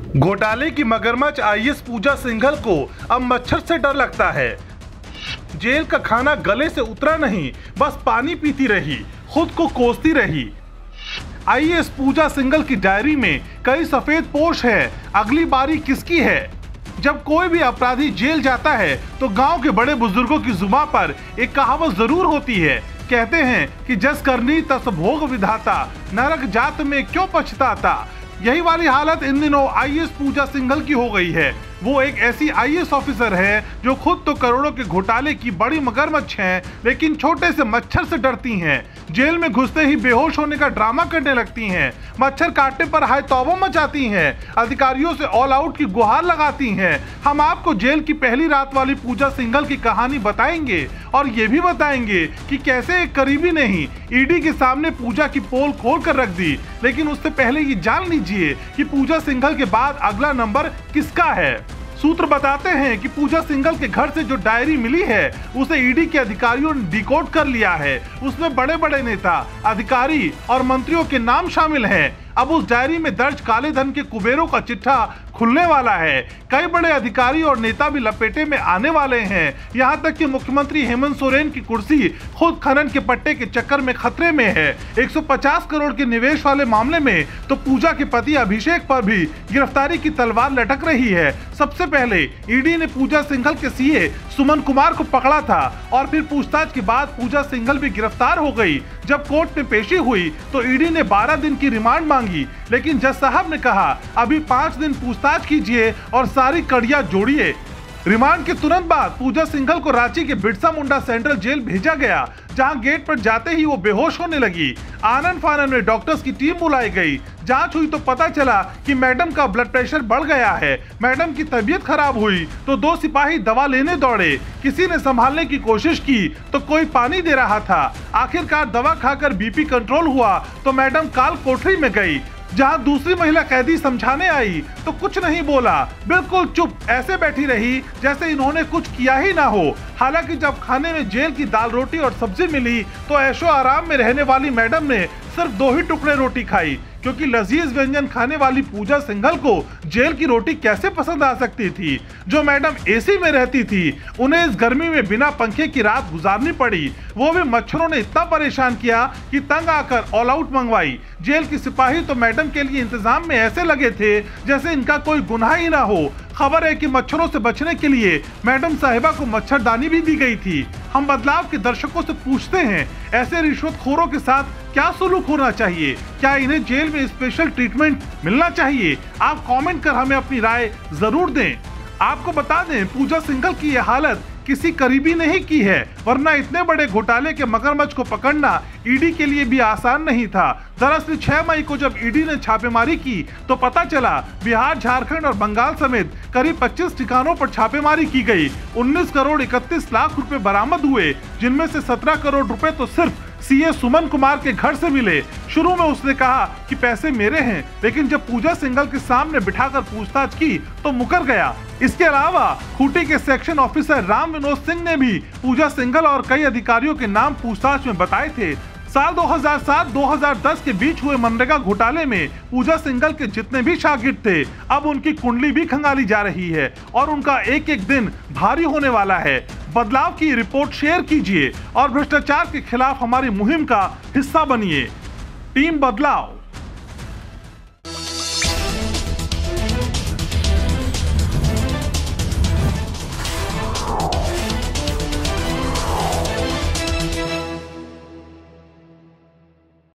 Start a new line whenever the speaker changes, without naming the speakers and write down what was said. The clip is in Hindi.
घोटाले की मगरमच्छ आईएएस पूजा सिंघल को अब मच्छर से डर लगता है। जेल का खाना गले से उतरा नहीं, बस पानी पीती रही, खुद को कोसती रही। आईएएस पूजा सिंघल की डायरी में कई सफेद पोश है, अगली बारी किसकी है। जब कोई भी अपराधी जेल जाता है तो गांव के बड़े बुजुर्गों की जुबान पर एक कहावत जरूर होती है। कहते हैं कि जस करनी तस भोग विधाता, नरक जात में क्यों पछताता। यही वाली हालत इन दिनों आईएएस पूजा सिंघल की हो गई है। वो एक ऐसी आईएएस ऑफिसर है जो खुद तो करोड़ों के घोटाले की बड़ी मगरमच्छ हैं, लेकिन छोटे से मच्छर से डरती हैं। जेल में घुसते ही बेहोश होने का ड्रामा करने लगती हैं, मच्छर काटने पर हाय तौबा मचाती हैं, अधिकारियों से ऑल आउट की गुहार लगाती हैं। हम आपको जेल की पहली रात वाली पूजा सिंघल की कहानी बताएंगे और ये भी बताएंगे कि कैसे एक करीबी ने ही ईडी के सामने पूजा की पोल खोल कर रख दी। लेकिन उससे पहले ये जान लीजिए कि पूजा सिंघल के बाद अगला नंबर किसका है। सूत्र बताते हैं कि पूजा सिंघल के घर से जो डायरी मिली है उसे ईडी के अधिकारियों ने डिकोड कर लिया है। उसमें बड़े बड़े नेता, अधिकारी और मंत्रियों के नाम शामिल हैं। अब उस डायरी में दर्ज काले धन के कुबेरों का चिट्ठा खुलने वाला है। कई बड़े अधिकारी और नेता भी लपेटे में आने वाले हैं। यहाँ तक कि मुख्यमंत्री हेमंत सोरेन की कुर्सी खुद खनन के पट्टे के चक्कर में खतरे में है। 150 करोड़ के निवेश वाले मामले में तो पूजा के पति अभिषेक पर भी गिरफ्तारी की तलवार लटक रही है। सबसे पहले ईडी ने पूजा सिंघल के सीए सुमन कुमार को पकड़ा था और फिर पूछताछ के बाद पूजा सिंघल भी गिरफ्तार हो गई। जब कोर्ट में पेशी हुई तो ईडी ने 12 दिन की रिमांड मांगी, लेकिन जज साहब ने कहा अभी 5 दिन पूछताछ कीजिए और सारी कड़ियां जोड़िए। रिमांड के तुरंत बाद पूजा सिंघल को रांची के बिरसा मुंडा सेंट्रल जेल भेजा गया, जहां गेट पर जाते ही वो बेहोश होने लगी। आनन फानन में डॉक्टर्स की टीम बुलाई गई। जांच हुई तो पता चला कि मैडम का ब्लड प्रेशर बढ़ गया है। मैडम की तबीयत खराब हुई तो 2 सिपाही दवा लेने दौड़े। किसी ने संभालने की कोशिश की तो कोई पानी दे रहा था। आखिरकार दवा खाकर बीपी कंट्रोल हुआ तो मैडम काल कोठरी में गई, जहां दूसरी महिला कैदी समझाने आई तो कुछ नहीं बोला, बिल्कुल चुप ऐसे बैठी रही जैसे इन्होंने कुछ किया ही ना हो। हालांकि जब खाने में जेल की दाल रोटी और सब्जी मिली तो ऐशो आराम में रहने वाली मैडम ने सिर्फ 2 ही टुकड़े रोटी खाई, क्योंकि लजीज व्यंजन खाने वाली पूजा सिंघल को जेल की रोटी कैसे पसंद आ सकती थी। जो मैडम एसी में रहती थी, उन्हें इस गर्मी में बिना पंखे की रात गुजारनी पड़ी। वो भी मच्छरों ने इतना परेशान किया कि तंग आकर ऑल आउट मंगवाई। जेल के सिपाही तो मैडम के लिए इंतजाम में ऐसे लगे थे जैसे इनका कोई गुनाह ही ना हो। खबर है कि मच्छरों से बचने के लिए मैडम साहिबा को मच्छरदानी भी दी गई थी। हम बदलाव के दर्शकों से पूछते हैं, ऐसे रिश्वतखोरों के साथ क्या सलूक होना चाहिए? क्या इन्हें जेल में स्पेशल ट्रीटमेंट मिलना चाहिए? आप कमेंट कर हमें अपनी राय जरूर दें। आपको बता दें, पूजा सिंघल की यह हालत किसी करीबी ने ही की है, वरना इतने बड़े घोटाले के मगरमच्छ को पकड़ना ईडी के लिए भी आसान नहीं था। दरअसल 6 मई को जब ईडी ने छापेमारी की तो पता चला बिहार, झारखंड और बंगाल समेत करीब 25 ठिकानों पर छापेमारी की गई। 19 करोड़ 31 लाख रुपए बरामद हुए, जिनमें से 17 करोड़ रुपए तो सिर्फ सीए सुमन कुमार के घर से मिले। शुरू में उसने कहा कि पैसे मेरे हैं, लेकिन जब पूजा सिंघल के सामने बिठाकर पूछताछ की तो मुकर गया। इसके अलावा खूंटी के सेक्शन ऑफिसर राम विनोद सिंह ने भी पूजा सिंघल और कई अधिकारियों के नाम पूछताछ में बताए थे। साल 2007-2010 के बीच हुए मनरेगा घोटाले में पूजा सिंघल के जितने भी शागिर्द थे, अब उनकी कुंडली भी खंगाली जा रही है और उनका एक एक दिन भारी होने वाला है। बदलाव की रिपोर्ट शेयर कीजिए और भ्रष्टाचार के खिलाफ हमारी मुहिम का हिस्सा बनिए। टीम बदलाव।